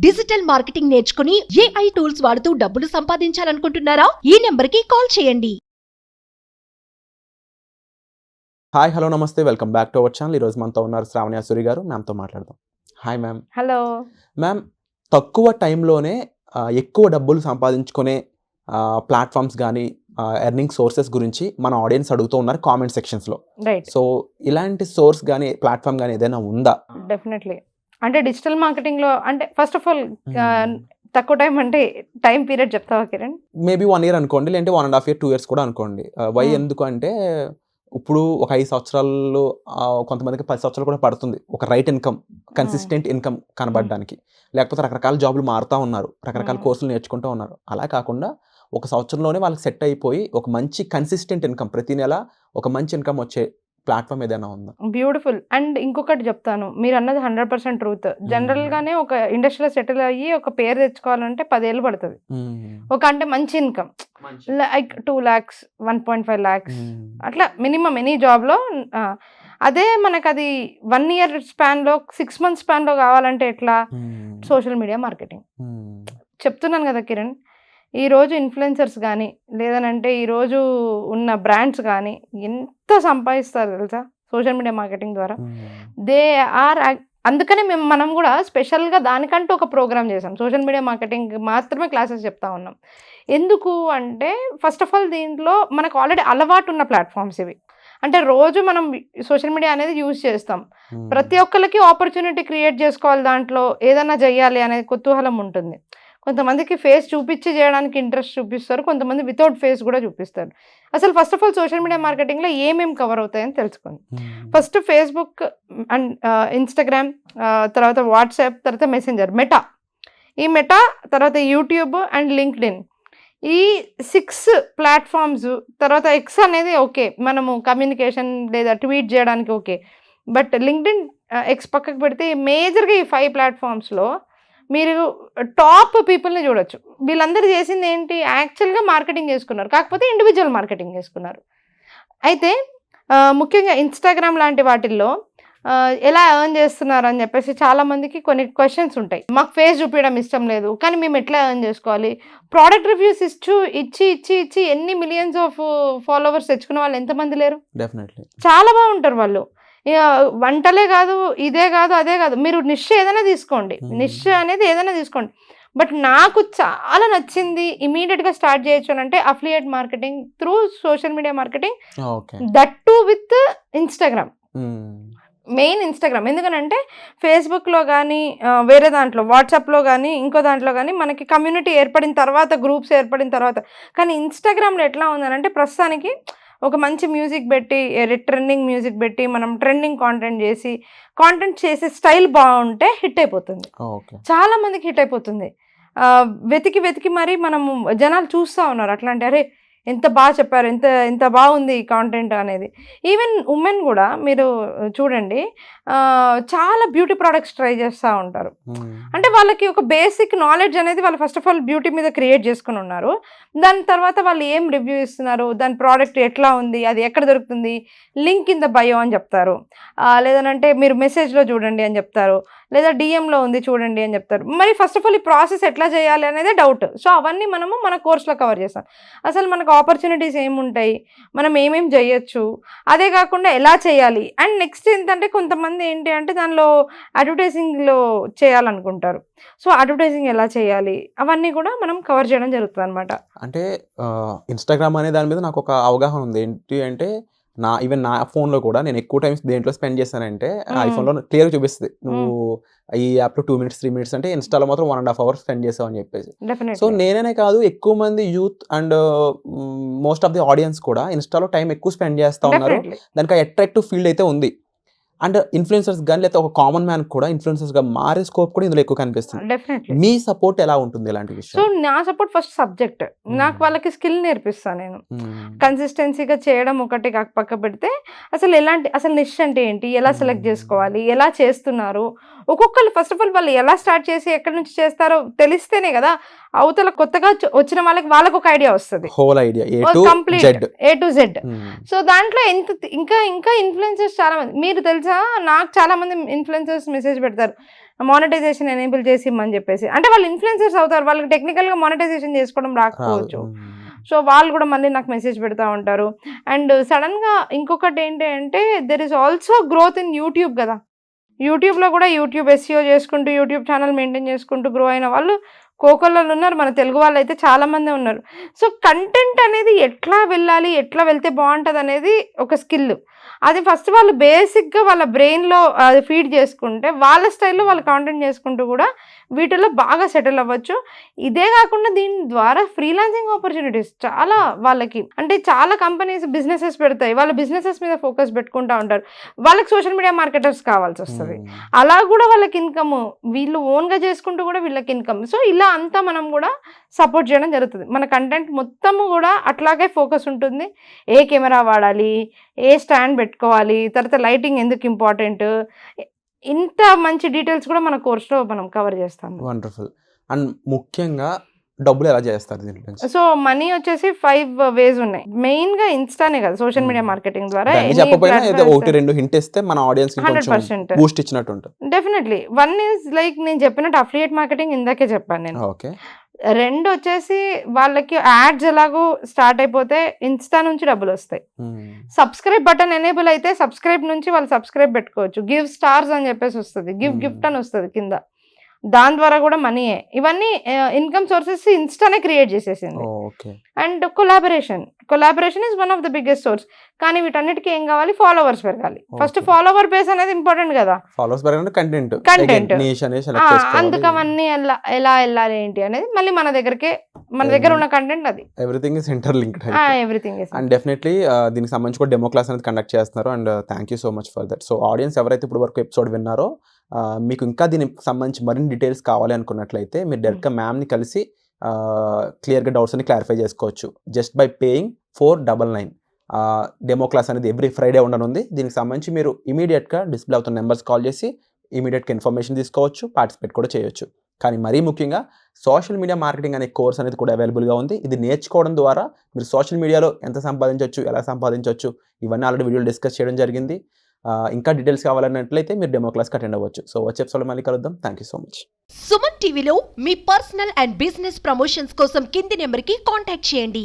Digital marketing నేర్చుకుని AI tools వాడుతూ డబ్బులు సంపాదించాలనుకుంటున్నారా? ఈ నెంబర్కి కాల్ చేయండి. హాయ్ హలో నమస్తే, welcome back to our channel. ఈరోజు మనతో ఉన్నారు శ్రావణ్య సూరి గారు. మ్యామ్తో మాట్లాడదాం. Hi ma'am. హలో మ్యామ్, తక్కువ టైంలోనే ఎక్కువ డబ్బులు సంపాదించుకునే ప్లాట్ఫామ్స్ కానీ ఎర్నింగ్ సోర్సెస్ గురించి మన ఆడియన్స్ అడుగుతూ ఉన్నారు కామెంట్ సెక్షన్స్లో. రైట్. సో ఇలాంటి సోర్స్ కానీ ప్లాట్ఫామ్ కానీ ఏదైనా ఉందా? డెఫినెట్లీ. అంటే డిజిటల్ మార్కెటింగ్లో అంటే ఫస్ట్ ఆఫ్ ఆల్ తక్కువ టైం అంటే టైం పీరియడ్ చెప్తావా కిరణ్? మేబీ 1 year అనుకోండి, లేదంటే 1.5 year 2 years కూడా అనుకోండి. వై ఎందుకు అంటే ఇప్పుడు ఒక 5 సంవత్సరాలు, కొంతమందికి 10 సంవత్సరాలు కూడా పడుతుంది ఒక రైట్ ఇన్కమ్, కన్సిస్టెంట్ ఇన్కమ్ కనబడడానికి. లేకపోతే రకరకాల జాబులు మారుతూ ఉన్నారు, రకరకాల కోర్సులు నేర్చుకుంటూ ఉన్నారు. అలా కాకుండా ఒక సంవత్సరంలోనే వాళ్ళకి సెట్ అయిపోయి ఒక మంచి కన్సిస్టెంట్ ఇన్కమ్, ప్రతి నెల ఒక మంచి ఇన్కమ్ వచ్చే ప్లాట్ఫామ్ ఏదైనా ఉందా? బ్యూటిఫుల్. అండ్ ఇంకొకటి చెప్తాను, మీరు అన్నది 100% ట్రూత్. జనరల్గానే ఒక ఇండస్ట్రీలో సెటిల్ అయ్యి ఒక పేరు తెచ్చుకోవాలంటే 10 ఏళ్ళు పడుతుంది. ఒక అంటే మంచి ఇన్కమ్ లైక్ 2 lakhs 1.5 lakhs అట్లా మినిమం ఎనీ జాబ్లో. అదే మనకు అది 1 year స్పాన్లో 6 months స్పాన్లో కావాలంటే ఎట్లా? Social media marketing. చెప్తున్నాను కదా కిరణ్, ఈరోజు ఇన్ఫ్లుయెన్సర్స్ కానీ లేదనంటే ఈరోజు ఉన్న బ్రాండ్స్ కానీ ఎంత సంపాదిస్తారు తెలుసా సోషల్ మీడియా మార్కెటింగ్ ద్వారా. దే ఆర్ అందుకనే మనం కూడా స్పెషల్గా దానికంటూ ఒక ప్రోగ్రామ్ చేసాం. సోషల్ మీడియా మార్కెటింగ్ మాత్రమే క్లాసెస్ చెప్తా ఉన్నాం. ఎందుకు అంటే ఫస్ట్ ఆఫ్ ఆల్ దీంట్లో మనకు ఆల్రెడీ అలవాటు ఉన్న ప్లాట్ఫామ్స్ ఇవి. అంటే రోజు మనం సోషల్ మీడియా అనేది యూజ్ చేస్తాం. ప్రతి ఒక్కరికి ఆపర్చునిటీ క్రియేట్ చేసుకోవాలి, దాంట్లో ఏదైనా చేయాలి అనే కుతూహలం ఉంటుంది. కొంతమందికి ఫేస్ చూపించి చేయడానికి ఇంట్రెస్ట్ చూపిస్తారు, కొంతమంది వితౌట్ ఫేస్ కూడా చూపిస్తారు. అసలు first of all social media మార్కెటింగ్లో ఏమేమి కవర్ అవుతాయని తెలుసుకోండి. ఫస్ట్ ఫేస్బుక్ అండ్ ఇన్స్టాగ్రామ్, తర్వాత వాట్సాప్, తర్వాత మెసెంజర్, మెటా. ఈ మెటా తర్వాత యూట్యూబ్ అండ్ లింక్డ్ఇన్. ఈ 6 ప్లాట్ఫామ్స్. తర్వాత ఎక్స్ అనేది ఓకే, మనము కమ్యూనికేషన్ లేదా ట్వీట్ చేయడానికి ఓకే. బట్ లింక్డ్ఇన్, ఎక్స్ పక్కకు పెడితే మేజర్గా ఈ 5 ప్లాట్ఫామ్స్లో మీరు టాప్ పీపుల్ని చూడొచ్చు. వీళ్ళందరూ చేసింది ఏంటి? యాక్చువల్గా మార్కెటింగ్ చేసుకున్నారు, కాకపోతే ఇండివిజువల్ మార్కెటింగ్ చేసుకున్నారు. అయితే ముఖ్యంగా ఇన్స్టాగ్రామ్ లాంటి వాటిల్లో ఎలా ఎర్న్ చేస్తున్నారు అని చెప్పేసి చాలామందికి కొన్ని క్వశ్చన్స్ ఉంటాయి. మాకు ఫేస్ చూపించడం ఇష్టం లేదు, కానీ మేము ఎట్లా ఎర్న్ చేసుకోవాలి? ప్రోడక్ట్ రివ్యూస్ ఇచ్చి ఎన్ని మిలియన్స్ ఆఫ్ ఫాలోవర్స్ తెచ్చుకున్న వాళ్ళు ఎంతమంది లేరు? డెఫినెట్లీ చాలా బాగుంటారు వాళ్ళు. వంటలే కాదు, ఇదే కాదు, అదే కాదు, మీరు నిష్ ఏదైనా తీసుకోండి, నిష్ అనేది ఏదైనా తీసుకోండి. బట్ నాకు చాలా నచ్చింది, ఇమీడియట్గా స్టార్ట్ చేయొచ్చు అని అంటే affiliate marketing through social media marketing, that to with Instagram. Main Instagram. ఎందుకనంటే ఫేస్బుక్లో కానీ వేరే దాంట్లో వాట్సాప్లో కానీ ఇంకో దాంట్లో కానీ మనకి కమ్యూనిటీ ఏర్పడిన తర్వాత, గ్రూప్స్ ఏర్పడిన తర్వాత. కానీ ఇన్స్టాగ్రామ్లో ఎట్లా ఉందనంటే ప్రస్తుతానికి ఒక మంచి మ్యూజిక్ పెట్టి, ట్రెండింగ్ మ్యూజిక్ పెట్టి మనం ట్రెండింగ్ కాంటెంట్ చేసే స్టైల్ బాగుంటే హిట్ అయిపోతుంది. చాలా మందికి హిట్ అయిపోతుంది. వెతికి మరి మనము జనాలు చూస్తూ ఉన్నారు అట్లాంటి, అరే ఎంత బాగా చెప్పారు, ఎంత బాగుంది ఈ కాంటెంట్ అనేది. ఈవెన్ ఉమెన్ కూడా మీరు చూడండి, చాలా బ్యూటీ ప్రోడక్ట్స్ ట్రై చేస్తూ ఉంటారు. అంటే వాళ్ళకి ఒక బేసిక్ నాలెడ్జ్ అనేది వాళ్ళు ఫస్ట్ ఆఫ్ ఆల్ బ్యూటీ మీద క్రియేట్ చేసుకుని ఉన్నారు. దాని తర్వాత వాళ్ళు ఏం రివ్యూ ఇస్తున్నారు, దాని ప్రోడక్ట్ ఎట్లా ఉంది, అది ఎక్కడ దొరుకుతుంది, లింక్ ఇన్ ద బయో అని చెప్తారు, లేదనంటే మీరు మెసేజ్లో చూడండి అని చెప్తారు, లేదా డిఎంలో ఉంది చూడండి అని చెప్తారు. మరి ఫస్ట్ ఆఫ్ ఆల్ ఈ ప్రాసెస్ ఎట్లా చేయాలి అనేది డౌట్. సో అవన్నీ మనము మన కోర్సులో కవర్ చేస్తాం. అసలు మనకు ఆపర్చునిటీస్ ఏముంటాయి, మనం ఏమేమి చేయొచ్చు, అదే కాకుండా ఎలా చేయాలి. అండ్ నెక్స్ట్ ఏంటంటే కొంతమంది ఏంటి అంటే దానిలో అడ్వర్టైజింగ్లో చేయాలనుకుంటారు. సో అడ్వర్టైజింగ్ ఎలా చేయాలి అవన్నీ కూడా మనం కవర్ చేయడం జరుగుతుంది అనమాట. అంటే ఇన్స్టాగ్రామ్ అనే దాని మీద నాకు ఒక అవగాహన ఉంది. ఏంటి అంటే ఈవెన్ నా ఫోన్లో కూడా నేను ఎక్కువ టైం దేంట్లో స్పెండ్ చేస్తానంటే ఐఫోన్లో క్లియర్గా చూపిస్తుంది, నువ్వు ఈ యాప్లో 2 minutes 3 minutes అంటే ఇన్స్టాలో మాత్రం 1.5 hours స్పెండ్ చేసావు అని చెప్పేసి. సో నేనే కాదు, ఎక్కువ మంది youth and most of the audience కూడా ఇన్స్టాలో టైం ఎక్కువ స్పెండ్ చేస్తూ ఉన్నారు. దానికి అట్రాక్టివ్ ఫీల్డ్ అయితే ఉంది. అండ్ ఇన్ఫ్లుయెన్సర్స్ కానీ లేకపోతే ఒక కామన్ మ్యాన్ కూడా ఇన్ఫ్లుయెన్సర్స్గా మారే స్కోప్ కూడా ఇందులో ఎక్కువ కనిపిస్తుంది. మీ సపోర్ట్ ఎలా ఉంటుంది ఇలాంటి విషయం? సో నా సపోర్ట్ ఫస్ట్ సబ్జెక్ట్, నాకు వాళ్ళకి స్కిల్ నేర్పిస్తాను నేను. కన్సిస్టెన్సీగా చేయడం ఒకటి పక్క పెడితే అసలు నిష్ అంటే ఏంటి, ఎలా సెలెక్ట్ చేసుకోవాలి, ఎలా చేస్తున్నారు, ఒక్కొక్కరు ఫస్ట్ ఆఫ్ ఆల్ వాళ్ళు ఎలా స్టార్ట్ చేసి ఎక్కడి నుంచి చేస్తారో తెలిస్తేనే కదా అవతల కొత్తగా వచ్చిన వాళ్ళకి ఒక ఐడియా వస్తుంది, whole idea complete A to Z. So దాంట్లో ఇంకా ఇన్ఫ్లుయెన్సర్స్ చాలా మంది, మీరు తెలుసా, నాకు చాలా మంది ఇన్ఫ్లుయెన్సర్స్ మెసేజ్ పెడతారు, మానిటైజేషన్ ఎనేబుల్ చేసి ఇమ్మని చెప్పేసి. అంటే వాళ్ళు ఇన్ఫ్లుయెన్సర్స్ అవుతారు, వాళ్ళకి టెక్నికల్గా మానిటైజేషన్ చేసుకోవడం రాకపోవచ్చు. సో వాళ్ళు కూడా మళ్ళీ నాకు మెసేజ్ పెడతా ఉంటారు. అండ్ సడన్గా ఇంకొకటి ఏంటి అంటే there is also growth in YouTube కదా. యూట్యూబ్లో కూడా యూట్యూబ్ SEO చేసుకుంటూ యూట్యూబ్ ఛానల్ మెయింటైన్ చేసుకుంటూ గ్రో అయిన వాళ్ళు కోకొల్లలు ఉన్నారు, మన తెలుగు వాళ్ళు అయితే చాలామంది ఉన్నారు. సో కంటెంట్ అనేది ఎట్లా వెళ్ళాలి, ఎట్లా వెళ్తే బాగుంటుంది అనేది ఒక స్కిల్. అది ఫస్ట్ వాళ్ళు బేసిక్గా వాళ్ళ బ్రెయిన్లో అది ఫీడ్ చేసుకుంటే వాళ్ళ స్టైల్లో వాళ్ళు కాంటెంట్ చేసుకుంటూ కూడా వీటిల్లో బాగా సెటిల్ అవ్వచ్చు. ఇదే కాకుండా దీని ద్వారా ఫ్రీలాన్సింగ్ ఆపర్చునిటీస్ చాలా వాళ్ళకి, అంటే చాలా కంపెనీస్ బిజినెసెస్ పెడతాయి, వాళ్ళ బిజినెసెస్ మీద ఫోకస్ పెట్టుకుంటూ ఉంటారు, వాళ్ళకి సోషల్ మీడియా మార్కెటర్స్ కావాల్సి వస్తుంది. అలా కూడా వాళ్ళకి ఇన్కమ్, వీళ్ళు ఓన్గా చేసుకుంటూ కూడా వీళ్ళకి ఇన్కమ్. సో ఇలా అంతా మనం కూడా సపోర్ట్ చేయడం జరుగుతుంది. మన కంటెంట్ మొత్తము కూడా అట్లాగే ఫోకస్ ఉంటుంది. ఏ కెమెరా వాడాలి, ఏ స్టాండ్ పెట్టుకోవాలి, తర్వాత లైటింగ్ ఎందుకు ఇంపార్టెంట్, ఇంత మంచి డీటెయిల్స్ కూడా మన కోర్స్లో మనం కవర్ చేస్తాం. వండర్ఫుల్. అండ్ ముఖ్యంగా డబ్బులు ఎలా చేస్తారు దీంట్లో? సో మనీ వచ్చేసి 5 ways ఉన్నాయి. మెయిన్ గా ఇన్స్టానే కదా, సోషల్ మీడియా మార్కెటింగ్ ద్వారా చెప్పకపోయినా ఏదో 1-2 హింట్ ఇస్తే మన ఆడియన్స్ కి కొంచెం 100% బూస్ట్ ఇచ్చినట్టు ఉంటుంది. డెఫినెట్లీ. 1 is లైక్ నేను చెప్పినట్టు అఫిలియేట్ మార్కెటింగ్ ఇందాకే చెప్పాను నేను. ఓకే. 2 వచ్చేసి వాళ్ళకి యాడ్స్ ఎలాగో స్టార్ట్ అయిపోతే ఇన్స్టా నుంచి డబ్బులు వస్తాయి. సబ్స్క్రైబ్ బటన్ ఎనేబుల్ అయితే సబ్స్క్రైబ్ నుంచి వాళ్ళు సబ్స్క్రైబ్ పెట్టుకోవచ్చు. గివ్ స్టార్స్ అని చెప్పేసి వస్తుంది, గిఫ్ట్ అని వస్తుంది కింద, దాని ద్వారా కూడా మనీయే. ఇవన్నీ ఇన్కమ్ సోర్సెస్ ఇన్స్టానే క్రియేట్ చేసేసింది. And collaboration is one of the biggest source. కానీ వీటన్నిటికీ ఏం కావాలి? ఫాలోవర్స్ పెరగాలి. ఫస్ట్ ఫాలోవర్ బేస్ అనేది ఇంపార్టెంట్ కదా. ఫాలోవర్స్ పెరగాలి, కంటెంట్ అందుకు అవన్నీ ఎలా వెళ్ళాలి ఏంటి అనేది మళ్ళీ మన దగ్గర ఉన్న కంటెంట్ అది. Everything is interlinked. Everything is. And definitely దీనికి సంబంధించి కూడా డెమో క్లాస్ అనేది కండక్ట్ చేస్తున్నారు. And thank you so much for that. So audience ఎవరైతే ఇప్పుడు వరకు ఎపిసోడ్ విన్నారో, మీకు ఇంకా దీనికి సంబంధించి మరిన్ని డీటెయిల్స్ కావాలి అనుకున్నట్లయితే మీరు డైరెక్ట్గా మ్యామ్ని కలిసి క్లియర్గా డౌట్స్ అన్ని క్లారిఫై చేసుకోవచ్చు. Just by paying 499. Demo class అనేది ఎవ్రీ ఫ్రైడే ఉండనుంది. దీనికి సంబంధించి మీరు ఇమీడియట్గా డిస్ప్లే అవుతున్న నెంబర్స్ కాల్ చేసి ఇమీడియట్గా ఇన్ఫర్మేషన్ తీసుకోవచ్చు, పార్టిసిపేట్ కూడా చేయొచ్చు. కానీ మరీ ముఖ్యంగా సోషల్ మీడియా మార్కెటింగ్ అనే కోర్స్ అనేది కూడా అవైలబుల్గా ఉంది. ఇది నేర్చుకోవడం ద్వారా మీరు సోషల్ మీడియాలో ఎంత సంపాదించవచ్చు, ఎలా సంపాదించవచ్చు, ఇవన్నీ ఆల్రెడీ వీడియోలో డిస్కస్ చేయడం జరిగింది. ఇంకా డీటెయిల్స్ కావాలన్నట్లయితే మీరు డెమో క్లాస్కి అటెండ్ అవ్వచ్చు. సో వచ్చే ఎపిసోడ్లో మళ్ళీ కలుద్దాం. Thank you so much. Suman టీవీలో మీ పర్సనల్ అండ్ బిజినెస్ ప్రమోషన్స్ కోసం కింది నెంబర్కి కాంటాక్ట్ చేయండి.